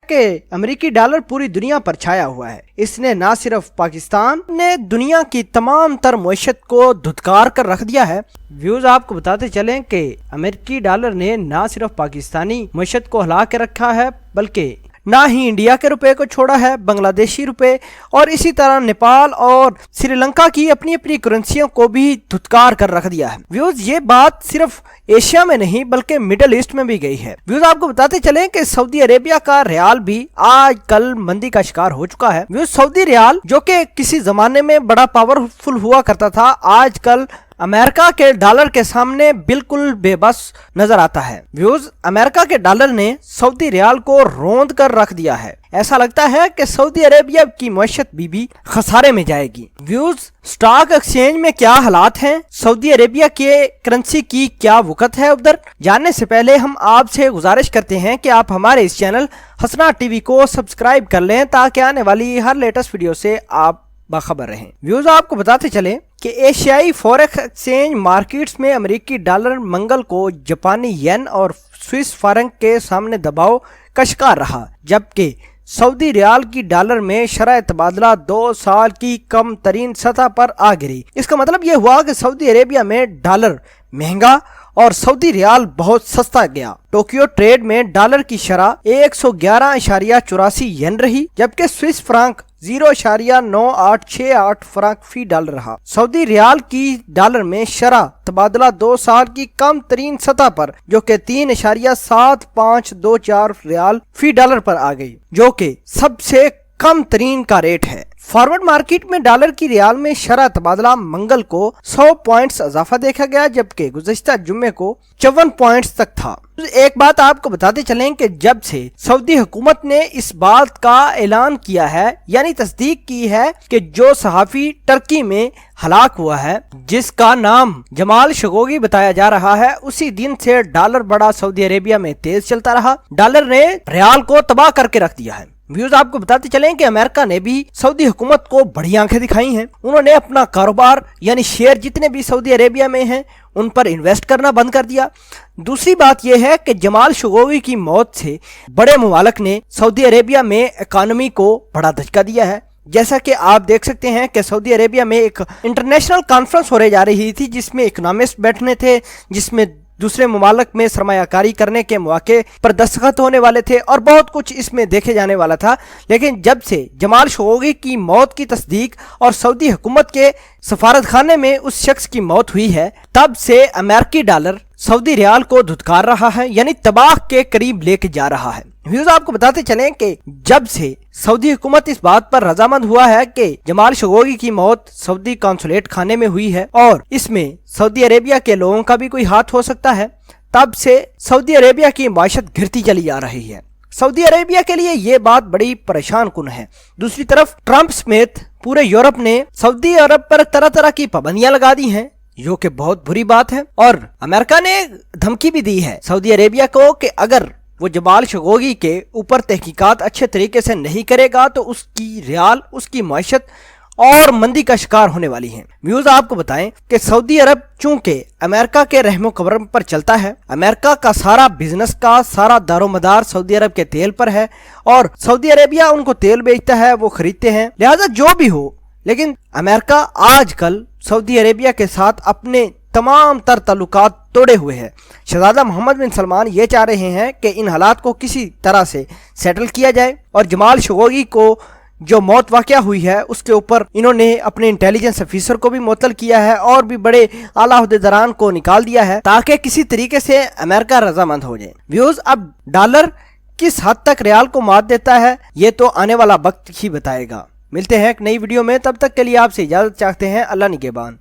کہ अमेरिकी डॉलर पूरी दुनिया पर छाया हुआ है। इसने न सिर्फ पाकिस्तान ने दुनिया की तमाम तर मईशत को धुतकार कर रख दिया है। व्यूज आपको बताते चलें कि अमेरिकी डॉलर ने न सिर्फ पाकिस्तानी मईशत को हिला के रखा है बल्कि ना ही इंडिया के रुपए को छोड़ा है, बांग्लादेशी रुपए और इसी तरह नेपाल और श्रीलंका की अपनी अपनी करेंसियों को भी धुतकार कर रख दिया है। व्यूज ये बात सिर्फ एशिया में नहीं बल्कि मिडिल ईस्ट में भी गई है। व्यूज आपको बताते चलें कि सऊदी अरेबिया का रियाल भी आजकल मंदी का शिकार हो चुका है। व्यूज सऊदी रियाल जो कि किसी जमाने में बड़ा पावरफुल हुआ करता था, आजकल अमेरिका के डॉलर के सामने बिल्कुल बेबस नजर आता है। व्यूज अमेरिका के डॉलर ने सऊदी रियाल को रौंद कर रख दिया है। ऐसा लगता है कि सऊदी अरेबिया की मईशत भी खसारे में जाएगी। व्यूज स्टॉक एक्सचेंज में क्या हालात हैं, सऊदी अरेबिया के करेंसी की क्या वक़्त है उधर, जानने से पहले हम आपसे गुजारिश करते हैं कि आप हमारे इस चैनल हसना टीवी को सब्सक्राइब कर लें ताकि आने वाली हर लेटेस्ट वीडियो से आप बाखबर रहें। व्यूज आपको बताते चले कि एशियाई फॉरेक्स एक्सचेंज मार्केट्स में अमेरिकी डॉलर मंगल को जापानी येन और स्विस फ्रैंक के सामने दबाव का शिकार रहा, जबकि सऊदी रियाल की डॉलर में शरह तबादला 2 साल की कम तरीन सतह पर आ गिरी। इसका मतलब यह हुआ कि सऊदी अरेबिया में डॉलर महंगा और सऊदी रियाल बहुत सस्ता गया। टोक्यो ट्रेड में डॉलर की शरह 111.84 येन रही, जबकि स्विस फ्रैंक 0.9868 फ्रैंक फी डॉलर रहा। सऊदी रियाल की डॉलर में शरह तबादला 2 साल की कम तरीन सतह पर जो कि 3.7524 रियाल फी डॉलर पर आ गई, जो कि सबसे कम तरीन का रेट है। फॉरवर्ड मार्केट में डॉलर की रियाल में शरह तबादला मंगल को 100 पॉइंट्स इजाफा देखा गया, जबकि गुज़श्ता जुम्मे को 54 पॉइंट्स तक था। एक बात आपको बताते चलें कि जब से सऊदी हुकूमत ने इस बात का ऐलान किया है यानी तस्दीक की है कि जो सहाफी टर्की में हलाक हुआ है जिसका नाम जमाल खशोगी बताया जा रहा है, उसी दिन से डॉलर बड़ा सऊदी अरेबिया में तेज चलता रहा। डॉलर ने रियाल को तबाह करके रख दिया है। व्यूज आपको बताते चलें कि अमेरिका ने भी सऊदी हुकूमत को बड़ी आंखें दिखाई हैं। उन्होंने अपना कारोबार यानी शेयर जितने भी सऊदी अरेबिया में हैं उन पर इन्वेस्ट करना बंद कर दिया। दूसरी बात यह है कि जमाल खशोगी की मौत से बड़े मुमालिक ने सऊदी अरेबिया में इकानमी को बड़ा धचका दिया है। जैसा कि आप देख सकते हैं कि सऊदी अरेबिया में एक इंटरनेशनल कॉन्फ्रेंस होने जा रही थी जिसमें इकोनॉमिस्ट बैठने थे, जिसमें दूसरे मुमालिक में सरमायाकारी करने के मौके पर दस्तखत होने वाले थे और बहुत कुछ इसमें देखे जाने वाला था। लेकिन जब से जमाल खशोगी की मौत की तस्दीक और सऊदी हुकूमत के सफारत खाने में उस शख्स की मौत हुई है, तब से अमेरिकी डॉलर सऊदी रियाल को धुतकार रहा है यानी तबाह के करीब लेके जा रहा है। व्यूज आपको बताते चलें कि जब से सऊदी हुकूमत इस बात पर रजामंद हुआ है कि जमाल खशोगी की मौत सऊदी कॉन्सुलेट खाने में हुई है और इसमें सऊदी अरेबिया के लोगों का भी कोई हाथ हो सकता है, तब से सऊदी अरेबिया की माशत गिरती चली जा रही है। सऊदी अरेबिया के लिए ये बात बड़ी परेशान कुन है। दूसरी तरफ ट्रंप समेत पूरे यूरोप ने सऊदी अरब पर तरह तरह की पाबंदियां लगा दी हैं, जो कि बहुत बुरी बात है। और अमेरिका ने धमकी भी दी है सऊदी अरेबिया को कि अगर वो जमाल खशोगी के ऊपर तहकीकात अच्छे तरीके से नहीं करेगा तो उसकी रियाल, उसकी माशत और मंदी का शिकार होने वाली है। व्यूज आपको बताएं कि सऊदी अरब चूंकि अमेरिका के रहमो करम पर चलता है, अमेरिका का सारा बिजनेस का सारा दारोमदार सऊदी अरब के तेल पर है और सऊदी अरेबिया उनको तेल बेचता है, वो खरीदते हैं। लिहाजा जो भी हो, लेकिन अमेरिका आजकल सऊदी अरेबिया के साथ अपने तमाम तर ताल्लुकात तोड़े हुए हैं। शहजादा मोहम्मद बिन सलमान ये चाह रहे हैं कि इन हालात को किसी तरह से सेटल किया जाए और जमाल खशोगी को जो मौत वाक़या हुई है उसके ऊपर इन्होंने अपने इंटेलिजेंस ऑफिसर को भी मुअत्तल किया है और भी बड़े आला ओहदेदारान को निकाल दिया है ताकि किसी तरीके से अमेरिका रजामंद हो जाए। व्यूज अब डॉलर किस हद तक रियाल को मात देता है ये तो आने वाला वक्त ही बताएगा। मिलते हैं एक नई वीडियो में, तब तक के लिए आपसे इजाजत चाहते हैं। अल्लाह निगहबान।